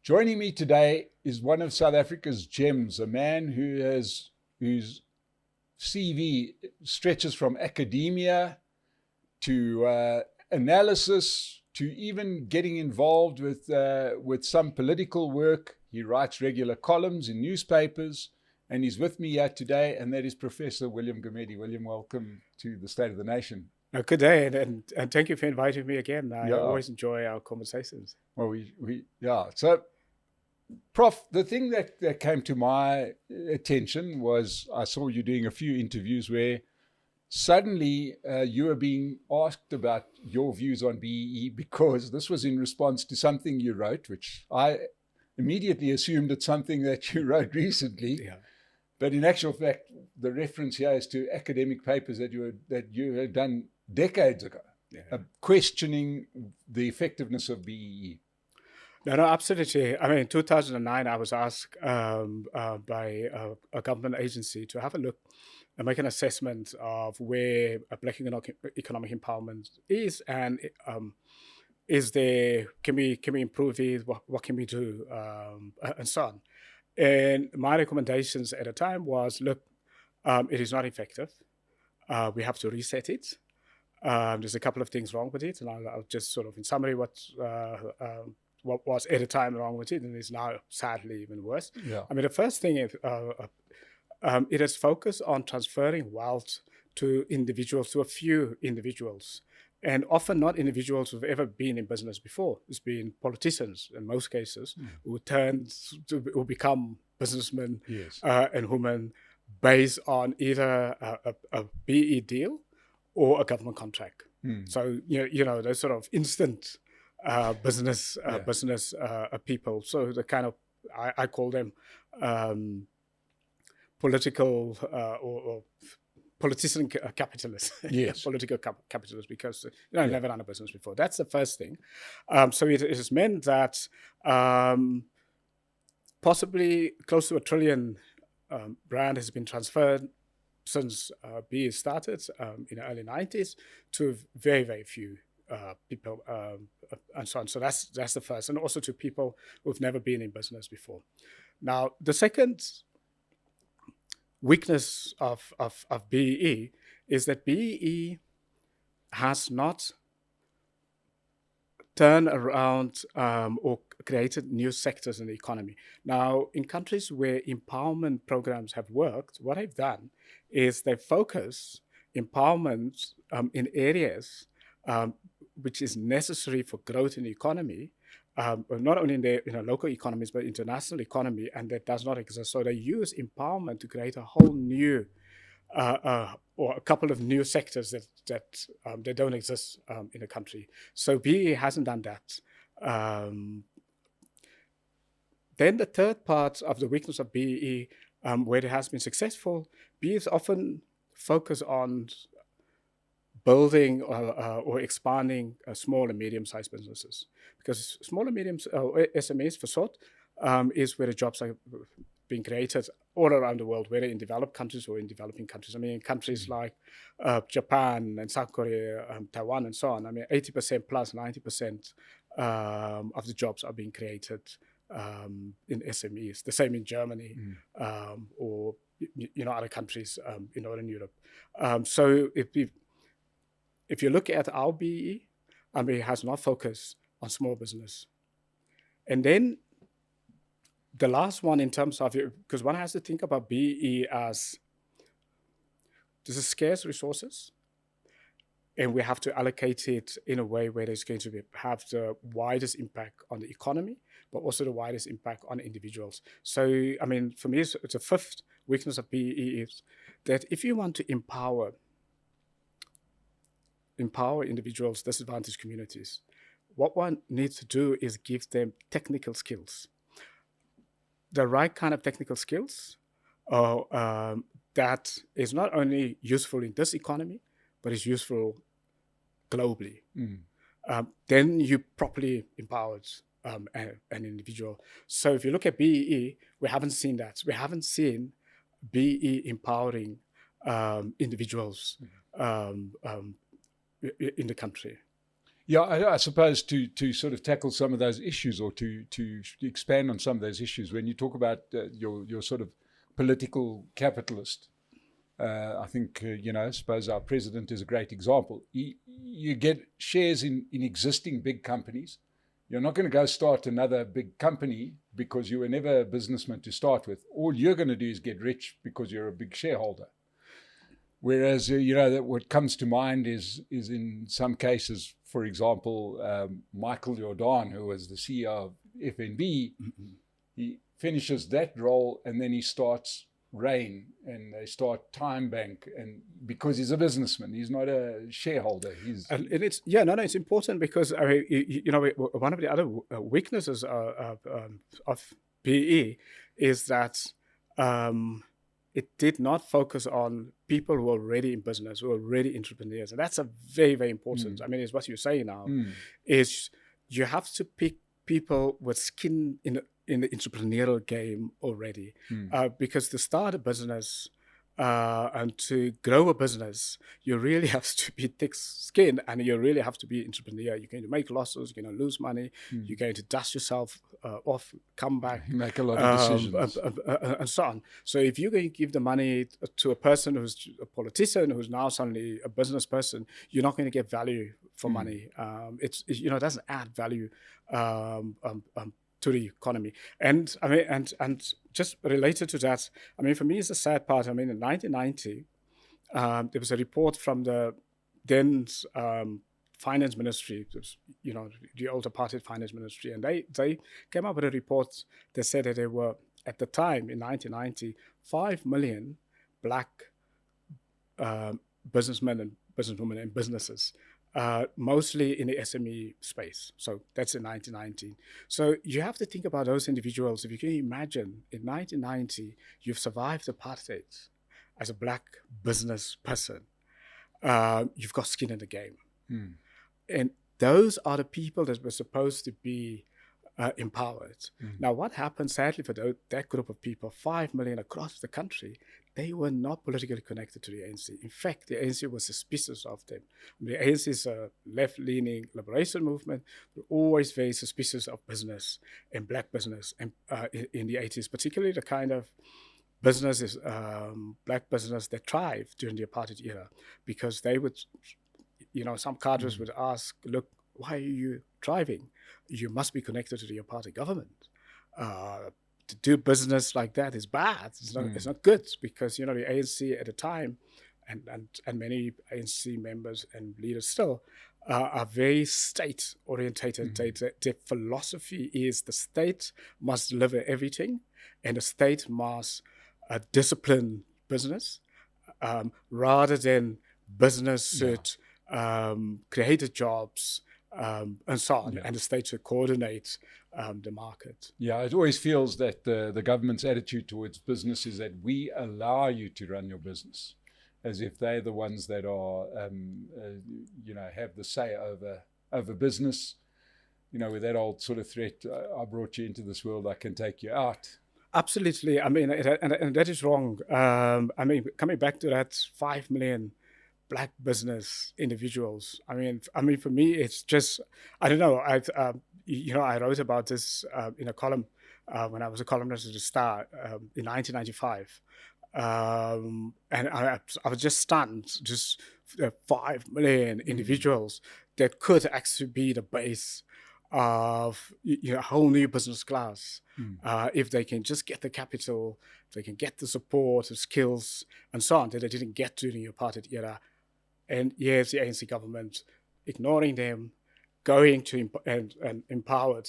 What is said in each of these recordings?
Joining me today is one of South Africa's gems, a man whose CV stretches from academia to analysis to even getting involved with some political work. He writes regular columns in newspapers, and he's with me here today, and that is Professor William Gumede. William, welcome to the State of the Nation. Good day, and thank you for inviting me again. I always enjoy our conversations. Well, So, Prof, the thing that came to my attention was I saw you doing a few interviews where suddenly you were being asked about your views on BEE because this was in response to something you wrote, which I immediately assumed it's something that you wrote recently. Yeah. But in actual fact, the reference here is to academic papers that you had done decades ago, questioning the effectiveness of BEE. No, absolutely. I mean, in 2009, I was asked by a government agency to have a look and make an assessment of where Black economic empowerment is, and can we improve it? What can we do, and so on. And my recommendations at the time was, look, it is not effective. We have to reset it. There's a couple of things wrong with it, and I'll just sort of, in summary, what was at the time wrong with it, and is now sadly even worse. Yeah. I mean, the first thing is it is focused on transferring wealth to individuals, to a few individuals, and often not individuals who've ever been in business before. It's been politicians in most cases who become businessmen and women based on either a BE deal or a government contract. So those sort of instant business people. So the kind of I call them political or politician capitalists. Yes. Political capitalists, because never done a business before. That's the first thing. So it has meant that possibly close to R1 trillion rand has been transferred since BE started in the early 90s to very, very few people and so on. So that's the first, and also to people who've never been in business before. Now, the second weakness of BEE is that BEE has not turned around or created new sectors in the economy. Now, in countries where empowerment programs have worked, what they've done is they focus empowerment in areas which is necessary for growth in the economy, not only in their local economies, but international economy, and that does not exist. So they use empowerment to create a whole new, or a couple of new sectors that don't exist in the country. So BE hasn't done that. Then the third part of the weakness of BE, where it has been successful, BE is often focused on building or expanding small and medium-sized businesses, because small and medium SMEs for short is where the jobs are being created all around the world, whether in developed countries or in developing countries. I mean, in countries like Japan and South Korea, Taiwan, and so on. I mean, 80% plus 90% of the jobs are being created in SMEs. The same in Germany or other countries in Northern Europe. So if you look at our BE, I mean, it has not focused on small business. And then the last one in terms of, because one has to think about BE as this is scarce resources, and we have to allocate it in a way where it's going to have the widest impact on the economy, but also the widest impact on individuals. So, I mean, for me, it's the fifth weakness of BE is that if you want to empower individuals, disadvantaged communities, what one needs to do is give them technical skills, the right kind of technical skills that is not only useful in this economy, but is useful globally. Then you properly empowered an individual. So if you look at BEE, we haven't seen that. We haven't seen BE empowering individuals in the country. Yeah, I suppose to sort of tackle some of those issues, or to expand on some of those issues, when you talk about your sort of political capitalist, I think, I suppose our president is a great example. You get shares in existing big companies. You're not going to go start another big company because you were never a businessman to start with. All you're going to do is get rich because you're a big shareholder. Whereas, that what comes to mind is in some cases, for example, Michael Jordan, who was the CEO of FNB, he finishes that role and then he starts Rain, and they start Thyme Bank, and because he's a businessman, he's not a shareholder. And it's it's important, because I mean, one of the other weaknesses of PE is that it did not focus on people who are already in business, who are already entrepreneurs, and that's a very, very important. I mean, it's what you say now is you have to pick people with skin in the entrepreneurial game already, because to start a business and to grow a business, you really have to be thick-skinned, and you really have to be an entrepreneur. You're going to make losses, you're going to lose money, you're going to dust yourself off, come back, make a lot of decisions, and so on. So if you're going to give the money to a person who's a politician, who's now suddenly a business person, you're not going to get value for money. It doesn't add value to the economy. And I mean, and just related to that, I mean, for me, it's a sad part. I mean, in 1990, there was a report from the Deng's finance ministry, the old apartheid finance ministry, and they came up with a report that said that there were, at the time in 1990, 5 million black businessmen and businesswomen and businesses, mostly in the SME space. So that's in 1990. So you have to think about those individuals. If you can imagine, in 1990, you've survived apartheid as a black business person. You've got skin in the game. And those are the people that were supposed to be empowered. Now, what happened, sadly, for that group of people, 5 million across the country, they were not politically connected to the ANC. In fact, the ANC was suspicious of them. The ANC is a left-leaning liberation movement. They're always very suspicious of business and black business, and in the 80s, particularly the kind of businesses, black business that thrived during the apartheid era, because they would, some cadres would ask, look, why are you thriving? You must be connected to the apartheid government. To do business like that is bad. It's not good, because the ANC at the time, and many ANC members and leaders still are very state orientated. Their philosophy is the state must deliver everything, and the state must discipline business, rather than business should create the jobs and so on, and the state should coordinate the market. Yeah, it always feels that the government's attitude towards business is that we allow you to run your business, as if they're the ones that are, have the say over business. With that old sort of threat, I brought you into this world, I can take you out. Absolutely. I mean, and that is wrong. I mean, coming back to that 5 million black business individuals. I mean, for me, it's just, I don't know. I wrote about this in a column when I was a columnist at the Star in 1995, and I was just stunned. Just 5 million individuals that could actually be the base of a whole new business class, if they can just get the capital, if they can get the support, the skills, and so on, that they didn't get during the apartheid era. And yes, the ANC government ignoring them, going to and empowered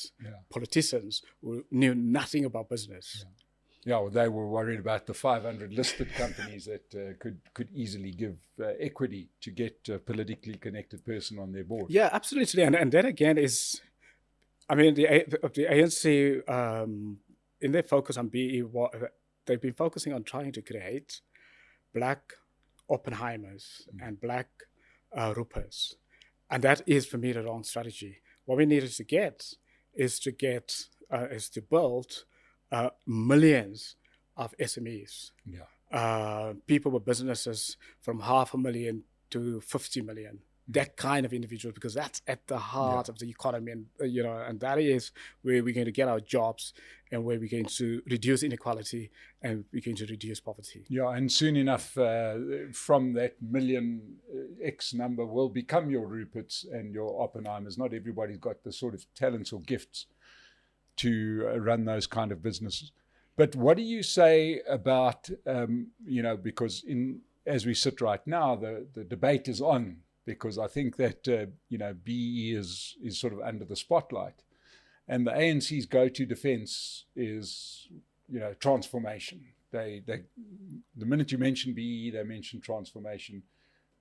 politicians who knew nothing about business. Yeah, well, they were worried about the 500 listed companies that could easily give equity to get a politically connected person on their board. Yeah, absolutely. And that again is, I mean, the ANC, in their focus on BE, they've been focusing on trying to create black Oppenheimers and black Ruppers. And that is, for me, the wrong strategy. What we needed to get is to build millions of SMEs. People with businesses from 500,000 to 50 million. that kind of individual, because that's at the heart of the economy, and and that is where we're going to get our jobs, and where we're going to reduce inequality, and we're going to reduce poverty. Yeah, and soon enough, from that million X number will become your Ruperts and your Oppenheimers. Not everybody's got the sort of talents or gifts to run those kind of businesses. But what do you say about, because as we sit right now, the debate is on, because I think that, BE is sort of under the spotlight. And the ANC's go-to defense is, transformation. The minute you mention BE, they mention transformation,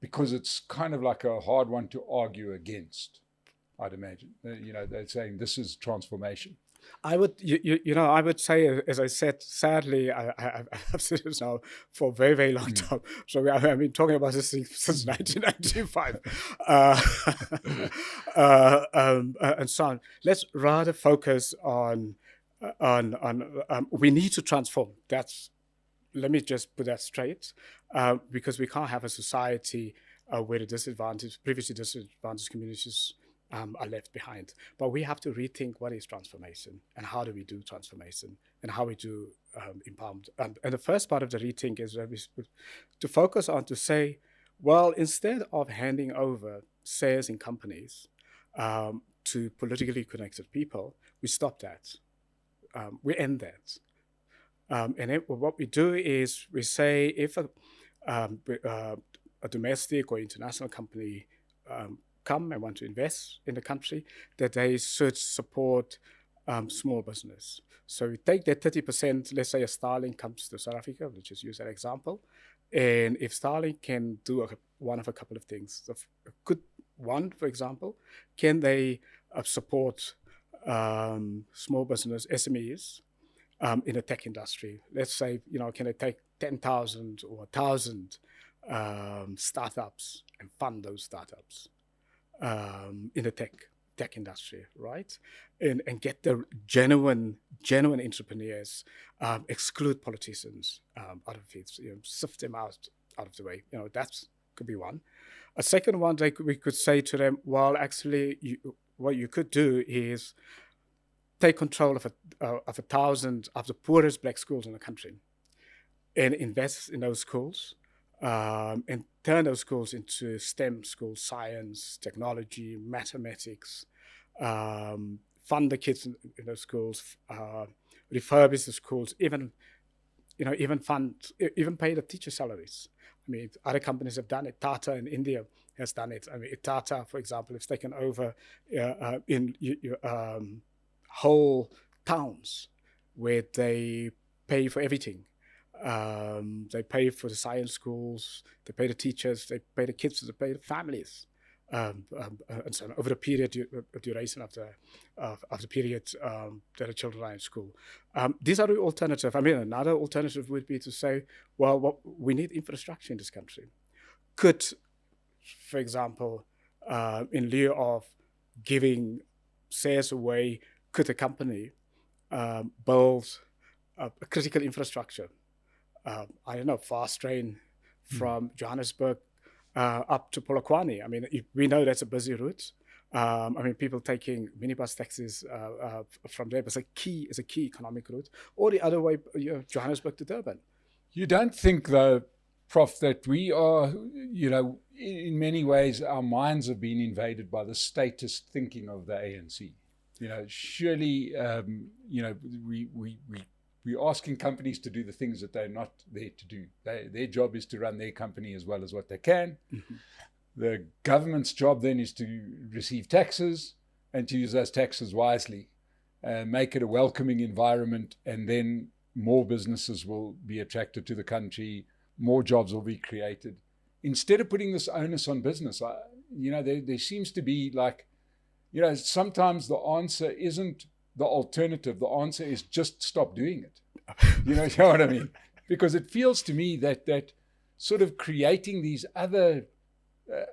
because it's kind of like a hard one to argue against, I'd imagine. They're saying this is transformation. I would, I would say, as I said, sadly, I've said this now for a very, very long time. So I've been talking about this thing since 1995, and so on. Let's rather focus on we need to transform. Let me just put that straight, because we can't have a society where the previously disadvantaged communities are left behind. But we have to rethink what is transformation, and how do we do transformation, and how we do empowerment. And the first part of the rethink is to focus on to say, well, instead of handing over shares in companies to politically connected people, we stop that. We end that. And what we do is we say, if a domestic or international company come and want to invest in the country, that they should support small business. So we take that 30%, let's say a Starlink comes to South Africa, let's just use that example. And if Starlink can do one of a couple of things, a good one, for example, can they support small business, SMEs, in the tech industry? Let's say, can they take 10,000 or 1,000 startups and fund those startups in the tech industry, right? And get the genuine entrepreneurs, exclude politicians out of it, sift them out of the way. That could be one. A second one, we could say to them, well, actually, what you could do is take control of 1,000 of the poorest black schools in the country, and invest in those schools, and turn those schools into STEM schools: science, technology, mathematics. Fund the kids in those schools, refurbish the schools, even pay the teacher salaries. I mean, other companies have done it. Tata in India has done it. I mean, Tata, for example, has taken over in whole towns where they pay for everything. They pay for the science schools, they pay the teachers, they pay the kids, they pay the families, and so on, over the duration of the period that the children are in school. These are the alternative. I mean, another alternative would be to say, well, we need infrastructure in this country. Could, for example, in lieu of giving shares away, could a company build a critical infrastructure? I don't know, fast train from Johannesburg up to Polokwane. I mean, we know that's a busy route. I mean, people taking minibus taxis from there, but it's a key economic route. Or the other way, Johannesburg to Durban. You don't think, though, Prof, that we are, in many ways, our minds have been invaded by the statist thinking of the ANC? Surely, we're asking companies to do the things that they're not there to do. Their job is to run their company as well as what they can. Mm-hmm. The government's job then is to receive taxes and to use those taxes wisely, make it a welcoming environment, and then more businesses will be attracted to the country, more jobs will be created. Instead of putting this onus on business, there seems to be sometimes the answer isn't the alternative. The answer is just stop doing it. You know what I mean? Because it feels to me that sort of creating these other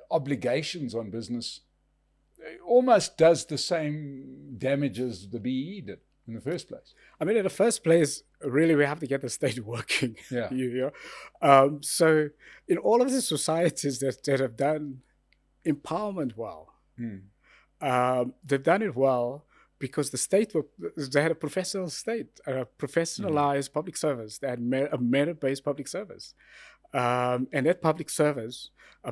obligations on business almost does the same damage as the BE did in the first place. I mean, in the first place, really, we have to get the state working. Yeah. So in all of the societies that have done empowerment well. They've done it well because the state they had a professional state, a professionalized public service. They had a merit-based public service, and that public service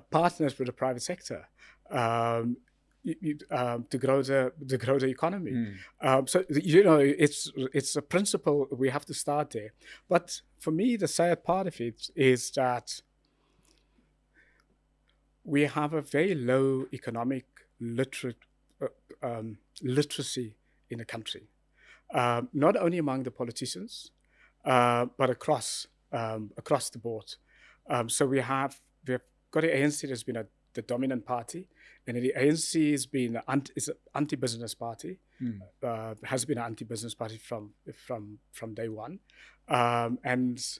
partners with the private sector to grow the economy. So it's a principle. We have to start there. But for me, the sad part of it is that we have a very low economic literacy in the country, not only among the politicians, but across the board. So we've got the ANC that's been the dominant party, and the ANC has been is an anti-business party, has been an anti-business party from day one, and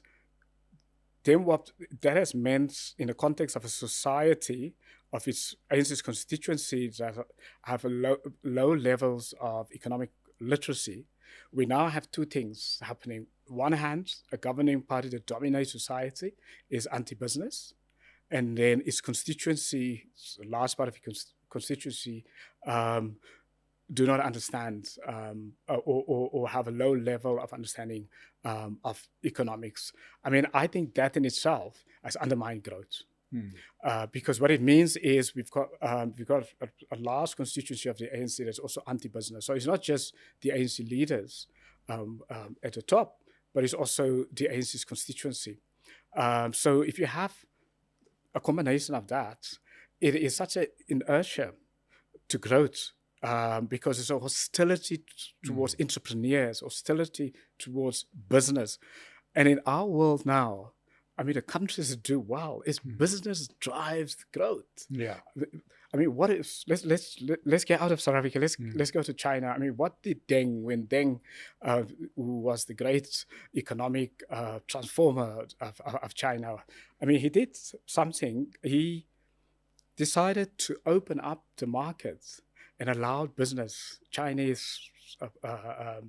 then what that has meant in the context of a society of its ANC's constituencies that have low levels of economic literacy, we now have two things happening. On one hand, a governing party that dominates society is anti-business, and then its constituency, a large part of its constituency, do not understand or have a low level of understanding of economics. I mean, I think that in itself has undermined growth. Because what it means is we've got a large constituency of the ANC that's also anti-business. So it's not just the ANC leaders at the top, but it's also the ANC's constituency. So if you have a combination of that, it is such an inertia to growth because it's a hostility towards entrepreneurs, hostility towards business. And in our world now, I mean, the countries that do well, it's business drives growth. Yeah. I mean, what is let's get out of South Africa. Let's go to China. I mean, what did when Deng, who was the great economic transformer of China, I mean, he did something. He decided to open up the markets and allowed Chinese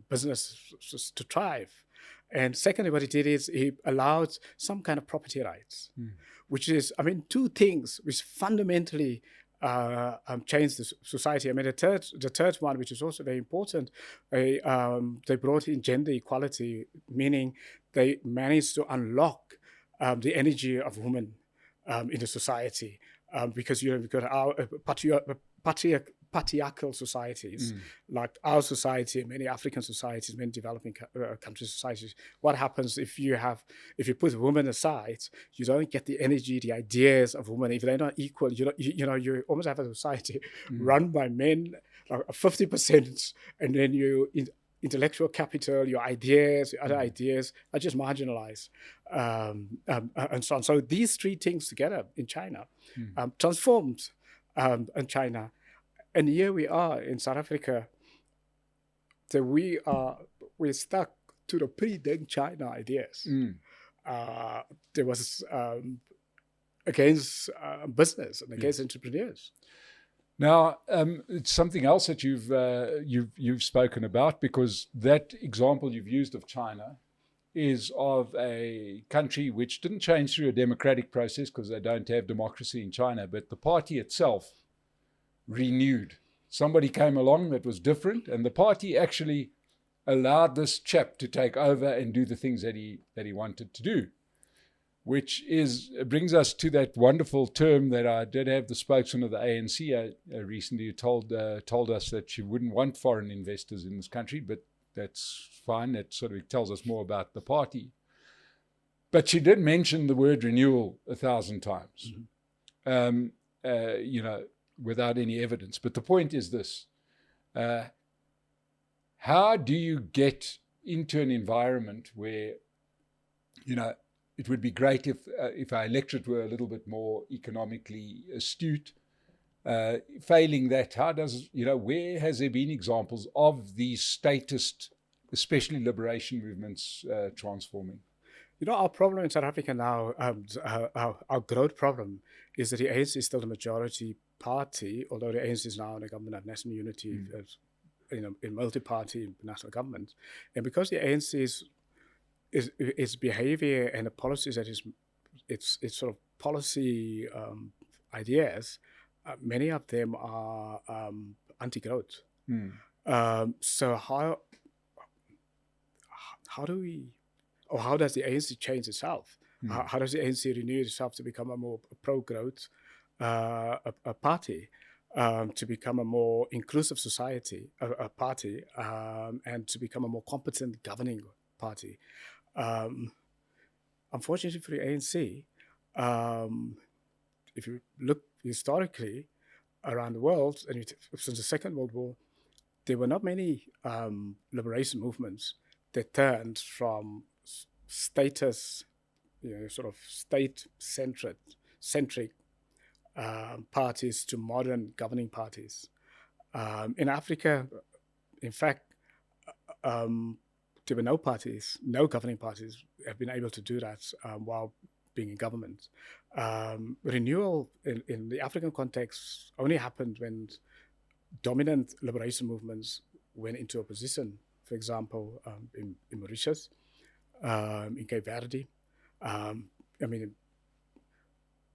businesses to thrive. And secondly, what he did is he allowed some kind of property rights, which is, I mean, two things which fundamentally changed the society. I mean, the third one, which is also very important, they brought in gender equality, meaning they managed to unlock the energy of women in the society, because we've got our patriarchal societies, like our society, many African societies, many developing country societies. What happens if you put women aside? You don't get the energy, the ideas of women. If they're not equal, you almost have a society run by men, like 50%, and then intellectual capital, your ideas, your other ideas are just marginalized, and so on. So these three things together in China transformed in China. And here we are in South Africa, that we're stuck to the pre-Deng China ideas. There was against business and against entrepreneurs. Now, it's something else that you've spoken about, because that example you've used of China is of a country which didn't change through a democratic process, because they don't have democracy in China, but the party itself renewed. Somebody came along that was different, and the party actually allowed this chap to take over and do the things that he wanted to do, which brings us to that wonderful term that I did have the spokesman of the ANC recently told us that she wouldn't want foreign investors in this country, but that's fine. That sort of tells us more about the party. But she did mention the word renewal 1,000 times. Without any evidence. But the point is this: how do you get into an environment where, it would be great if our electorate were a little bit more economically astute. Failing that, where has there been examples of these statist, especially liberation movements, transforming? Our problem in South Africa now, our growth problem, is that the ANC is still the majority party, although the ANC is now in a government of national unity, in multi-party national government. And because the ANC its behavior and the policies that its sort of policy ideas many of them are anti-growth. So how do we, or how does the ANC change itself? How does the ANC renew itself to become a more pro-growth a party, to become a more inclusive society, a party, and to become a more competent governing party? Unfortunately for the ANC, if you look historically around the world, and since the Second World War, there were not many liberation movements that turned from status, sort of state-centric parties to modern governing parties. In Africa, in fact, there were no governing parties have been able to do that while being in government. Renewal in the African context only happened when dominant liberation movements went into opposition. For example, in Mauritius, in Cape Verde.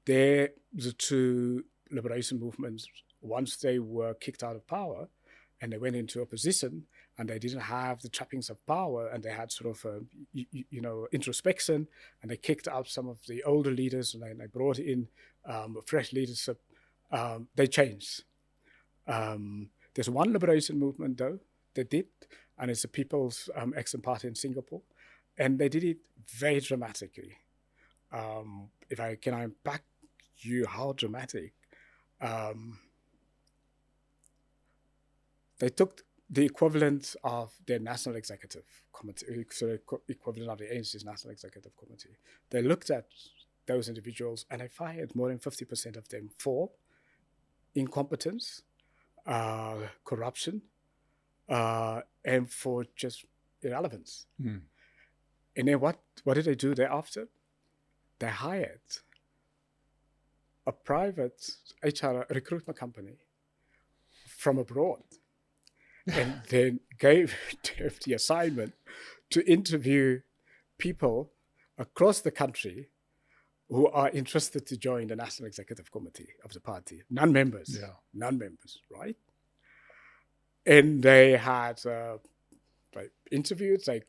The two liberation movements, once they were kicked out of power and they went into opposition and they didn't have the trappings of power and they had sort of, introspection, and they kicked out some of the older leaders and they brought in fresh leadership, they changed. There's one liberation movement, though, they did, and it's the People's Action Party in Singapore, and they did it very dramatically. If I can unpack you how dramatic, they took the equivalent of their National Executive Committee, so the equivalent of the ANC's National Executive Committee. They looked at those individuals and they fired more than 50% of them for incompetence, corruption, and for just irrelevance. And then what did they do thereafter? They hired a private HR recruitment company from abroad and then gave them the assignment to interview people across the country who are interested to join the National Executive Committee of the party. Non-members, right? And they had interviews, they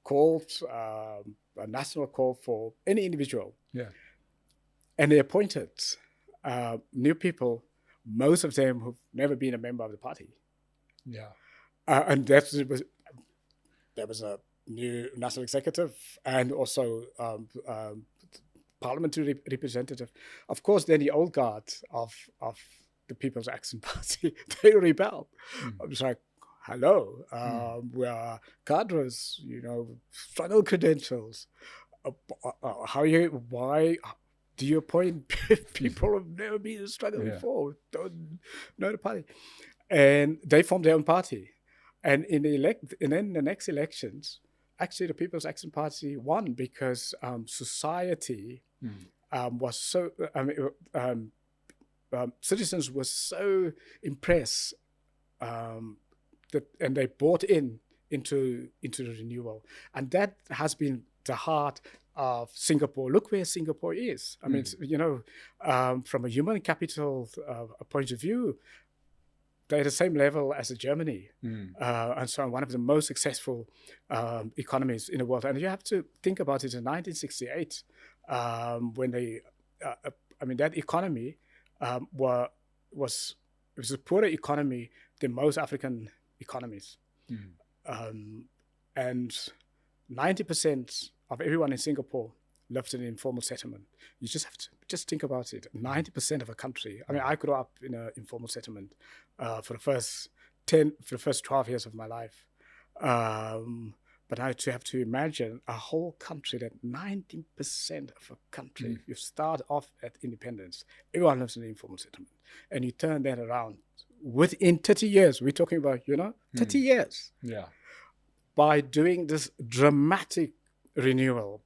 called a national call for any individual. And they appointed new people, most of them who've never been a member of the party. And there was a new national executive and also parliamentary representative. Of course, then the old guard of the People's Action Party, they rebelled. I was like, hello, we are cadres, struggle credentials. Why do you appoint people who've never been in a struggle before, don't know the party? And they formed their own party. And in then the next elections, actually the People's Action Party won because society was so, citizens were so impressed and they bought into the renewal. And that has been the heart of Singapore. Look where Singapore is. I mean, from a human capital point of view, they're the same level as Germany. And so one of the most successful economies in the world. And you have to think about it in 1968, when they, that economy was a poorer economy than most African economies. And 90% of everyone in Singapore lived in an informal settlement. You just have to think about it. 90% of a country. I mean, I grew up in an informal settlement for the first 12 years of my life. But I have to imagine a whole country that 90% of a country, you start off at independence, everyone lives in an informal settlement, and you turn that around within 30 years. We're talking about, 30 years. By doing this dramatic renewal.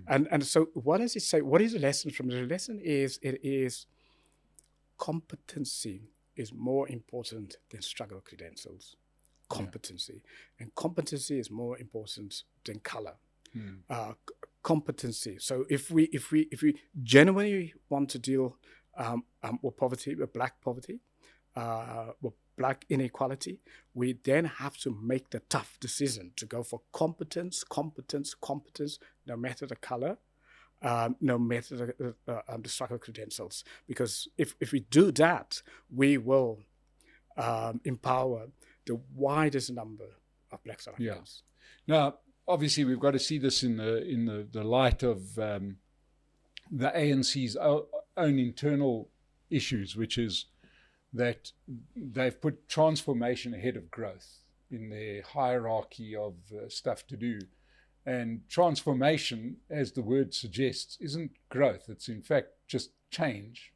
And so what does it say? What is the lesson from the lesson? It is competency is more important than struggle credentials. Competency. And competency is more important than color. Competency. So if we genuinely want to deal or poverty, or black poverty, or black inequality, we then have to make the tough decision to go for competence, no matter the color, no matter the struggle credentials. Because if we do that, we will empower the widest number of Black South Africans. Yeah. Now, obviously, we've got to see this in the light of the ANC's own internal issues, which is that they've put transformation ahead of growth in their hierarchy of stuff to do. And transformation, as the word suggests, isn't growth. It's in fact just change.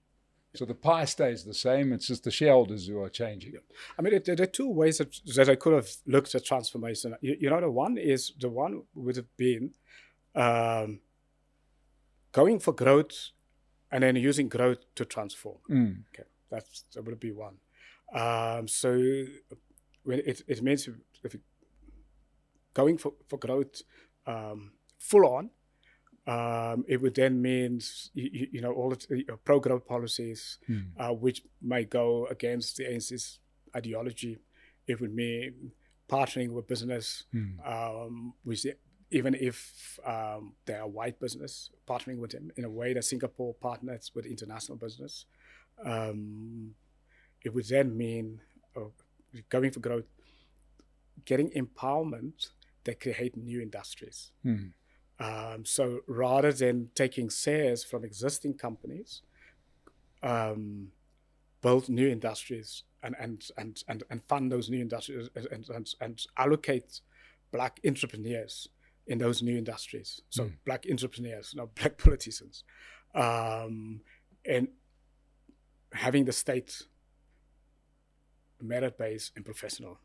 So the pie stays the same. It's just the shareholders who are changing. I mean, there are two ways that I could have looked at transformation. The one would have been going for growth and then using growth to transform. Okay, that would be one. So when it means if going for growth full on, it would then mean all the pro-growth policies, which might go against the ANC's ideology. It would mean partnering with business, which even if they are white business, partnering with them in a way that Singapore partners with international business. It would then mean going for growth, getting empowerment that create new industries. So rather than taking shares from existing companies, build new industries and fund those new industries and allocate Black entrepreneurs in those new industries. So Black entrepreneurs, not Black politicians, and having the state merit-based and professional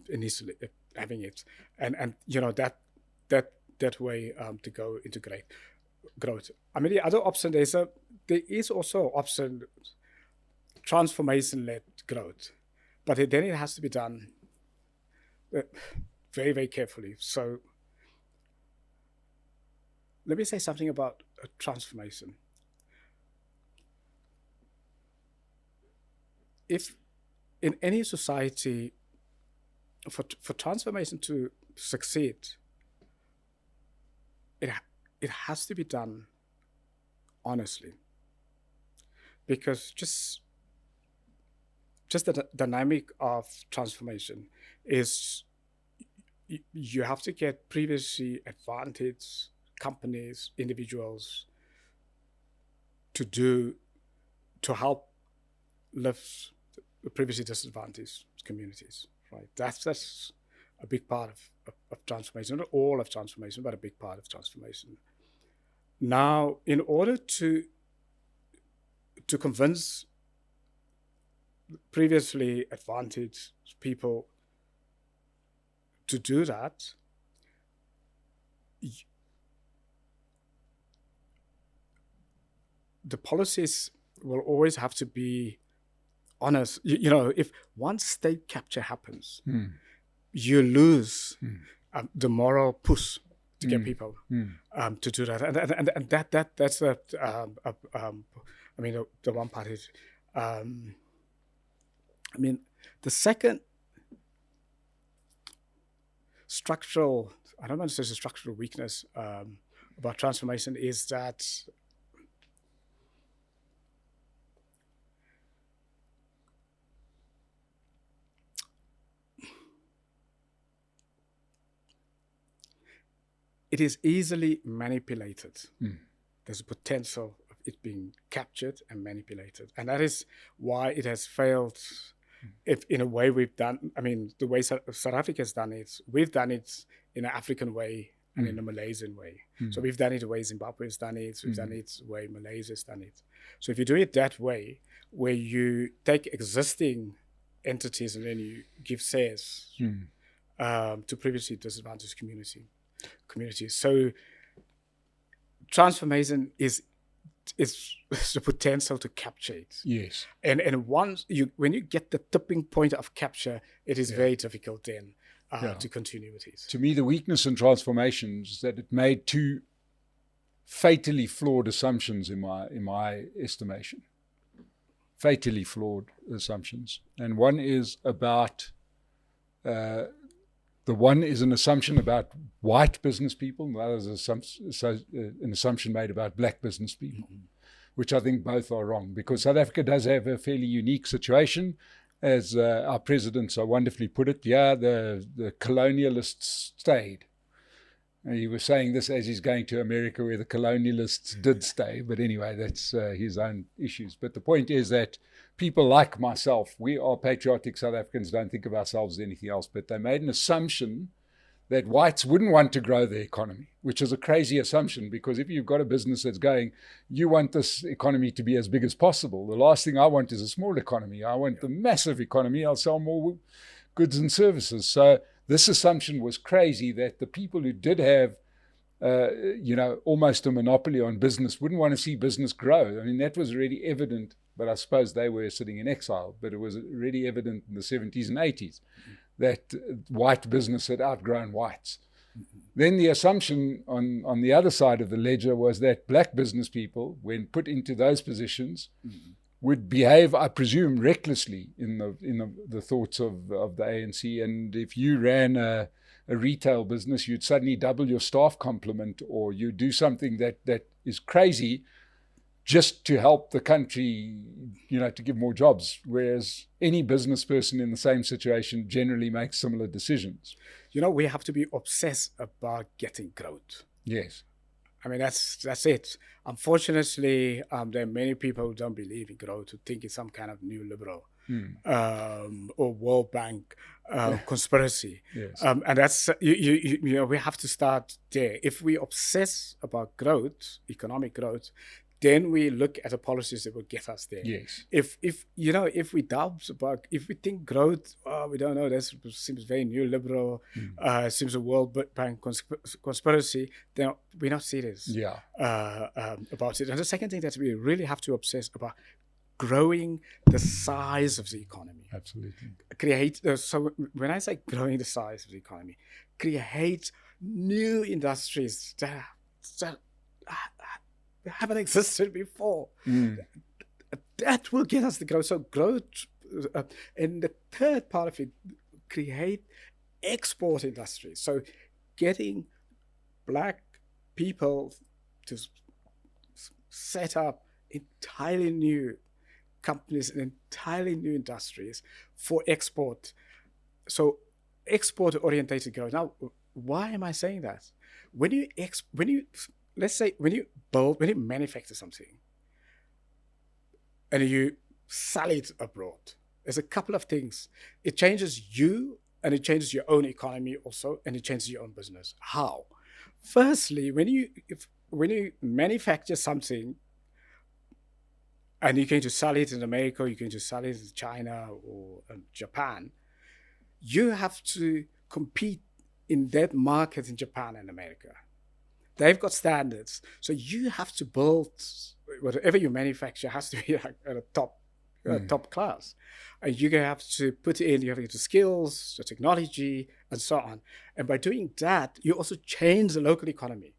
initially having it, and that way to go into great growth. I mean, the other option there is also option transformation-led growth, but then it has to be done very, very carefully. So let me say something about transformation. If in any society, for transformation to succeed, it has to be done honestly, because just the dynamic of transformation is you have to get previously advantaged companies, individuals to help lift the previously disadvantaged communities, right? That's a big part of transformation, not all of transformation, but a big part of transformation. Now, in order to convince previously advantaged people to do that, the policies will always have to be honest. If one state capture happens, you lose the moral push to get people to do that, and that's the the one part is. The second structural, I don't want to say it's a structural weakness about transformation, is that it is easily manipulated. There's a potential of it being captured and manipulated. And that is why it has failed. If in a way we've done, the way South Africa has done it, we've done it in an African way and in a Malaysian way. So we've done it the way Zimbabwe has done it, we've done it the way Malaysia has done it. So if you do it that way, where you take existing entities and then you give shares to previously disadvantaged communities. So transformation is the potential to capture it. Yes. And when you get the tipping point of capture, it is very difficult then to continue with it. To me, the weakness in transformation is that it made too fatally flawed assumptions in my estimation. Fatally flawed assumptions. And one is about, the one is an assumption about white business people, and the other is an assumption made about black business people, which I think both are wrong, because South Africa does have a fairly unique situation. As our president so wonderfully put it, the colonialists stayed. He was saying this as he's going to America, where the colonialists did stay. But anyway, that's his own issues. But the point is that people like myself, we are patriotic South Africans, don't think of ourselves as anything else. But they made an assumption that whites wouldn't want to grow the economy, which is a crazy assumption, because if you've got a business that's going, you want this economy to be as big as possible. The last thing I want is a small economy. I want the massive economy. I'll sell more goods and services. So this assumption was crazy, that the people who did have, almost a monopoly on business wouldn't want to see business grow. I mean, that was already evident, but I suppose they were sitting in exile. But it was already evident in the 70s and 80s that white business had outgrown whites. Then the assumption on the other side of the ledger was that black business people, when put into those positions, would behave, I presume, recklessly in the thoughts of the ANC. And if you ran a retail business, you'd suddenly double your staff complement, or you do something that is crazy just to help the country, to give more jobs. Whereas any business person in the same situation generally makes similar decisions. We have to be obsessed about getting growth. Yes. I mean, that's it. Unfortunately, there are many people who don't believe in growth, who think it's some kind of new liberal or World Bank conspiracy. Yes. And that's, we have to start there. If we obsess about growth, economic growth, then we look at the policies that will get us there. Yes. If we doubt about, if we think growth, we don't know, this seems very new liberal, seems a World Bank conspiracy, then we're not serious about it. And the second thing that we really have to obsess about, growing the size of the economy. Absolutely. So when I say growing the size of the economy, create new industries that haven't existed before. That will get us the growth. So growth, and the third part of it, create export industries. So getting black people to set up entirely new companies and entirely new industries for export. So export-orientated growth. Now, why am I saying that? When you manufacture something and you sell it abroad, there's a couple of things. It changes you, and it changes your own economy also, and it changes your own business. How? Firstly, when you manufacture something and you're going to sell it in America, or you're going to sell it in China or Japan, you have to compete in that market in Japan and America. They've got standards. So you have to build, whatever you manufacture has to be at a top class. And you have to put in, you have to get the skills, the technology, and so on. And by doing that, you also change the local economy.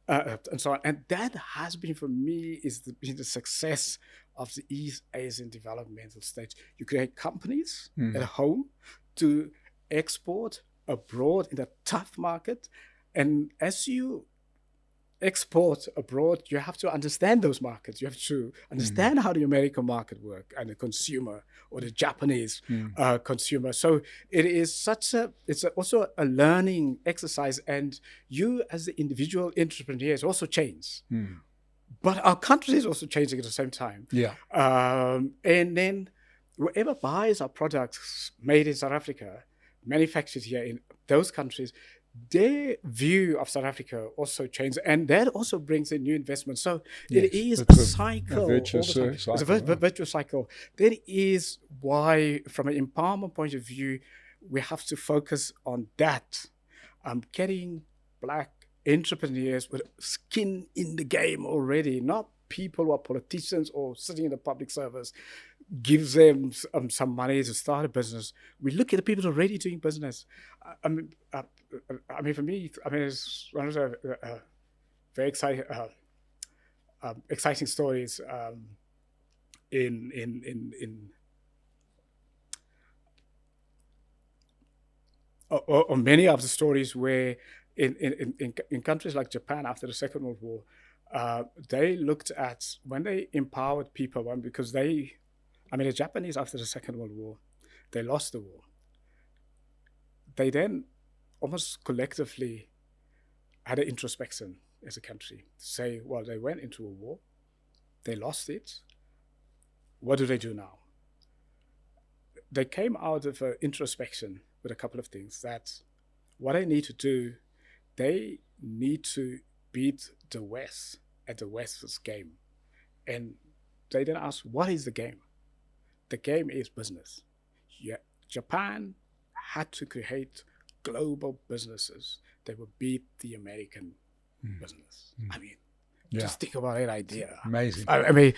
And so on. And that has been, for me, been the success of the East Asian developmental stage. You create companies at home to export abroad in a tough market. And as you export abroad, you have to understand those markets. You have to understand how the American market works, and the consumer, or the Japanese consumer. So it is it's also a learning exercise, and you as the individual entrepreneurs also change. But our country is also changing at the same time. And then whoever buys our products made in South Africa, manufactured here in those countries, their view of South Africa also changes, and that also brings in new investment. So it is a cycle. It's a virtuous cycle. That is why, from an empowerment point of view, we have to focus on that. Getting black entrepreneurs with skin in the game already, not people who are politicians or sitting in the public service, gives them some money to start a business. We look at the people already doing business. For me, it's one of very exciting stories or many of the stories where in countries like Japan after the Second World War, they looked at when they empowered people, because the Japanese after the Second World War, they lost the war. They then almost collectively had an introspection as a country to say, well, they went into a war, they lost it, what do they do now? They came out of an introspection with a couple of things, that what they need to do, they need to beat the West at the West's game. And they then asked, what is the game? The game is business. Yeah, Japan had to create global businesses that would beat the American business. I mean, just think about that idea. Amazing. I mean,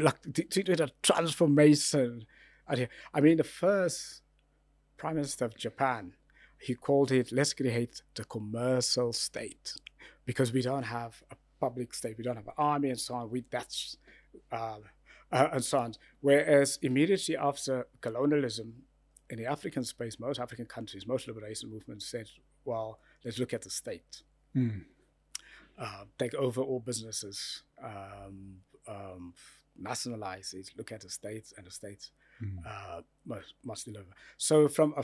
like the transformation idea. I mean, the first Prime Minister of Japan, he called it, let's create the commercial state, because we don't have a public state, we don't have an army and so on. And so on. Whereas immediately after colonialism in the African space, most African countries, most liberation movements said, well, let's look at the state. Take over all businesses, nationalize it, look at the state, and the state must deliver. So from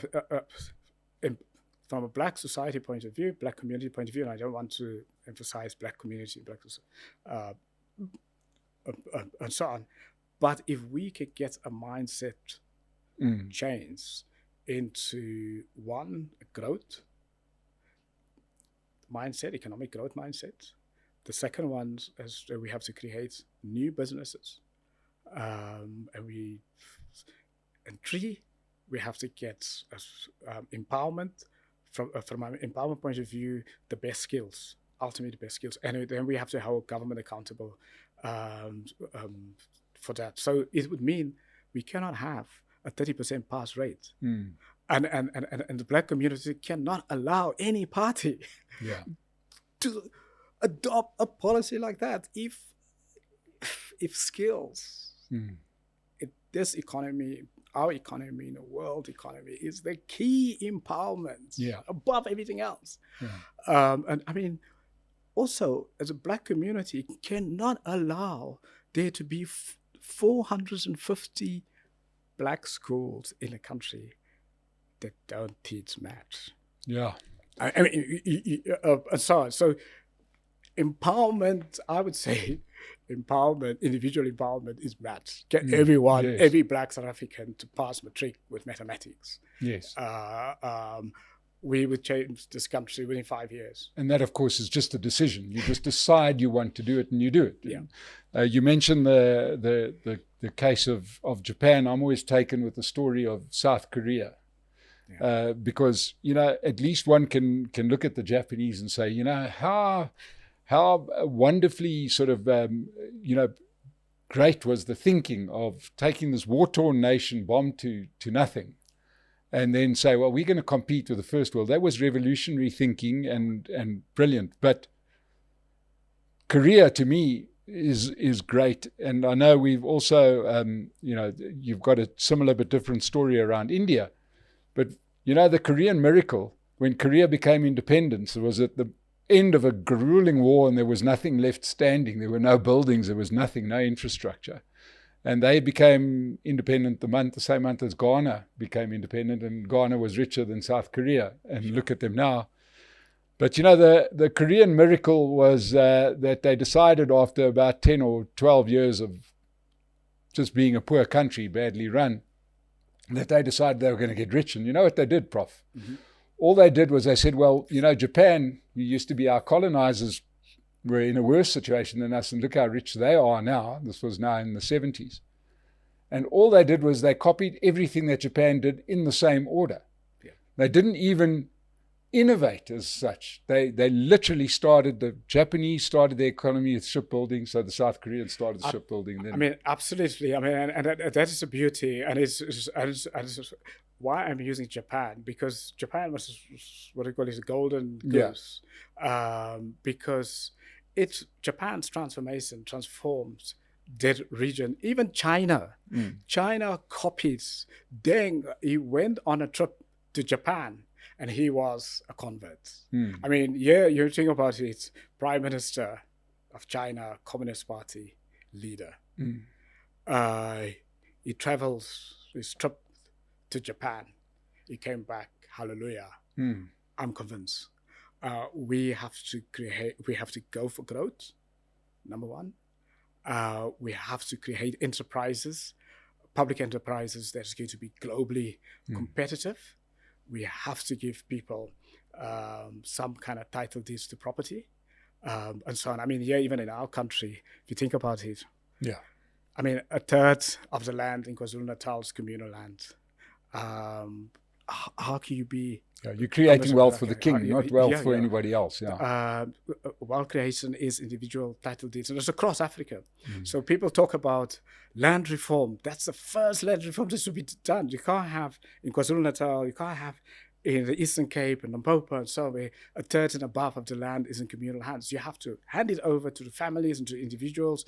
a Black society point of view, Black community point of view, and I don't want to emphasize Black community, and so on, but if we could get a mindset change into one, growth mindset, economic growth mindset. The second one is that we have to create new businesses, and three, we have to get empowerment from an empowerment point of view, the best skills, ultimately the best skills, and then we have to hold government accountable for that. So it would mean we cannot have a 30% pass rate. And the Black community cannot allow any party to adopt a policy like that. If skills, this economy, our economy, the world economy, is the key empowerment above everything else. And I mean, also as a Black community, cannot allow there to be 450 Black schools in the country that don't teach maths. I mean, and so on. So empowerment, I would say, individual empowerment is maths. Get everyone, every Black South African to pass matric with mathematics. We would change this country within 5 years. And that, of course, is just a decision. You just decide you want to do it, and you do it. You mentioned the case of Japan. I'm always taken with the story of South Korea. Because, at least one can look at the Japanese and say, how wonderfully sort of, great was the thinking of taking this war-torn nation, bomb to nothing, and then say, well, we're going to compete with the first world. That was revolutionary thinking and brilliant. But Korea, to me, is great. And I know we've also, you've got a similar but different story around India. But, the Korean miracle, when Korea became independent, it was at the end of a grueling war and there was nothing left standing. There were no buildings, there was nothing, no infrastructure. And they became independent the same month as Ghana became independent, and Ghana was richer than South Korea. And look at them now. But, the Korean miracle was that they decided after about 10 or 12 years of just being a poor country, badly run, that they decided they were going to get rich. And you know what they did, Prof? All they did was they said, well, Japan, who used to be our colonizers, were in a worse situation than us, and look how rich they are now. This was now in the 70s. And all they did was they copied everything that Japan did in the same order. They didn't even innovate as such. They literally the Japanese started their economy with shipbuilding, so the South Koreans started the shipbuilding. Then. I mean, absolutely. I mean, and that is the beauty, and it's why I'm using Japan, because Japan was what I call is a golden goose, because Japan's transformation transforms that region. Even China. China copies Deng. He went on a trip to Japan and he was a convert. I mean, yeah, you think about it, Prime Minister of China, Communist Party leader. He travels his trip to Japan. He came back, hallelujah. I'm convinced. We have to go for growth, number one. We have to create enterprises, public enterprises that's going to be globally competitive. We have to give people some kind of title deeds to property, and so on. I mean, yeah, even in our country, if you think about it, I mean, a third of the land in KwaZulu-Natal is communal land. How can you be... you're creating wealth for the king, not wealth for anybody else. Wealth creation is individual title deeds, and it's across Africa. So people talk about land reform. That's the first land reform that should be done. You can't have in KwaZulu-Natal, you can't have in the Eastern Cape and Limpopo and so on, a third and above of the land is in communal hands. You have to hand it over to the families and to individuals,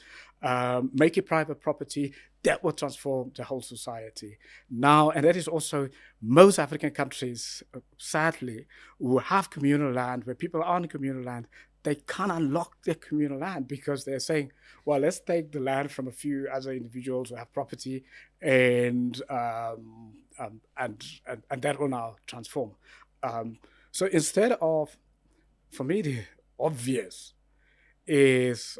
make it private property. That will transform the whole society. Now, and that is also most African countries, sadly, who have communal land, where people are on communal land, they can't unlock their communal land because they're saying, well, let's take the land from a few other individuals who have property and that will now transform. So instead of, for me, the obvious is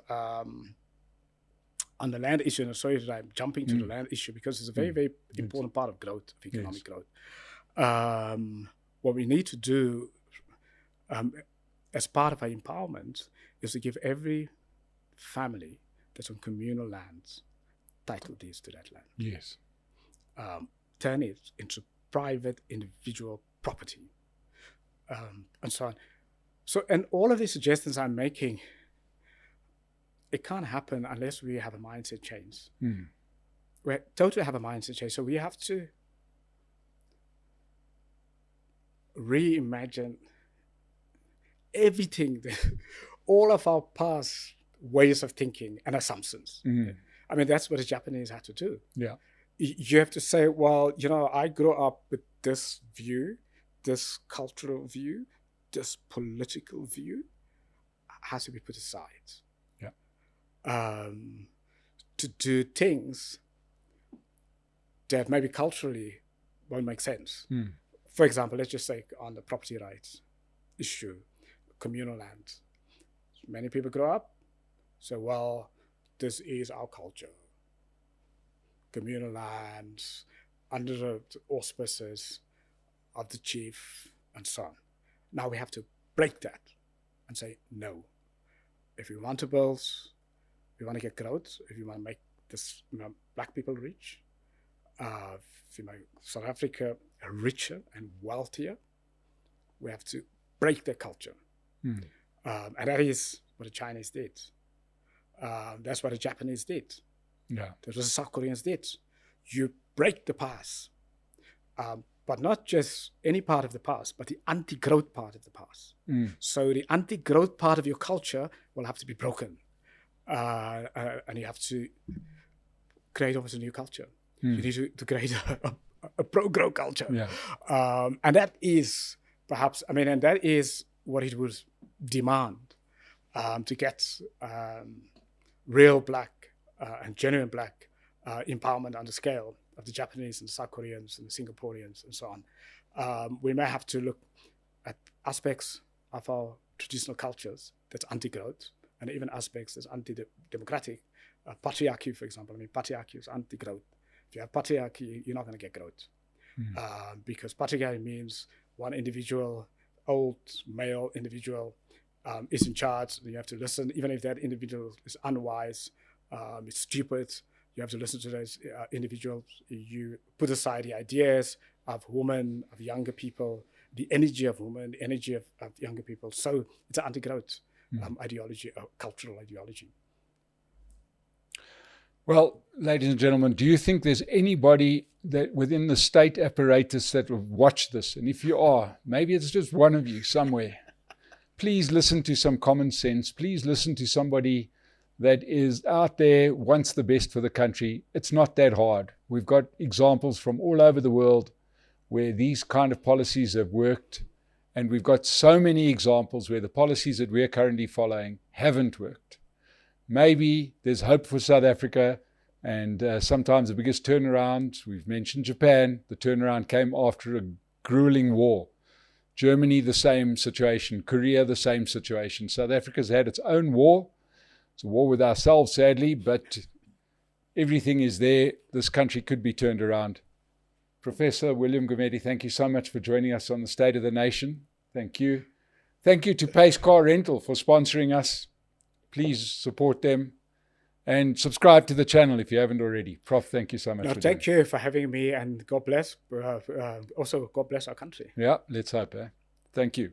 on the land issue, and sorry that I'm jumping to the land issue because it's a very, very important part of growth, of economic growth. What we need to do as part of our empowerment is to give every family that's on communal lands title deeds to that land. Yes. Turn it into private individual property, and so on. So, and all of these suggestions I'm making, it can't happen unless we have a mindset change. We totally have a mindset change. So we have to reimagine everything, all of our past ways of thinking and assumptions. I mean, that's what the Japanese had to do. You have to say, well, you know, I grew up with this view, this cultural view, this political view has to be put aside. To do things that maybe culturally won't make sense. For example, let's just say on the property rights issue, communal land. Many people grow up, say, well, this is our culture. Communal lands under the auspices of the chief and so on. Now we have to break that and say, no. If we want to build, we want to get growth, if you want to make this, black people rich, if you make South Africa richer and wealthier, we have to break their culture. And that is what the Chinese did. That's what the Japanese did. That's what the South Koreans did. You break the past, but not just any part of the past, but the anti-growth part of the past. So the anti-growth part of your culture will have to be broken. And you have to create almost a new culture. You need to create a pro-growth culture. And that is perhaps, I mean, and that is what it would demand to get real black and genuine black empowerment on the scale of the Japanese and the South Koreans and the Singaporeans and so on. We may have to look at aspects of our traditional cultures that's anti-growth, and even aspects that's anti-democratic. Patriarchy, for example. I mean, patriarchy is anti-growth. If you have patriarchy, you're not going to get growth. Because patriarchy means one individual, old male individual, is in charge. You have to listen, even if that individual is unwise, is stupid, you have to listen to those individuals. You put aside the ideas of women, of younger people, the energy of women, the energy of younger people. So it's an anti-growth ideology, cultural ideology. Well, ladies and gentlemen, do you think there's anybody that within the state apparatus that will watch this? And if you are, maybe it's just one of you somewhere. please listen to some common sense. Please listen to somebody that is out there, wants the best for the country. It's not that hard. We've got examples from all over the world where these kind of policies have worked. And we've got so many examples where the policies that we're currently following haven't worked. Maybe there's hope for South Africa. And sometimes the biggest turnaround, we've mentioned Japan, the turnaround came after a grueling war. Germany, the same situation. Korea, the same situation. South Africa's had its own war. It's a war with ourselves, sadly, but everything is there. This country could be turned around. Professor William Gumede, thank you so much for joining us on the State of the Nation. Thank you. Thank you to Pace Car Rental for sponsoring us. Please support them. And subscribe to the channel if you haven't already. Prof, thank you so much. Thank you for having me, and God bless. Also, God bless our country. Yeah, let's hope. Thank you.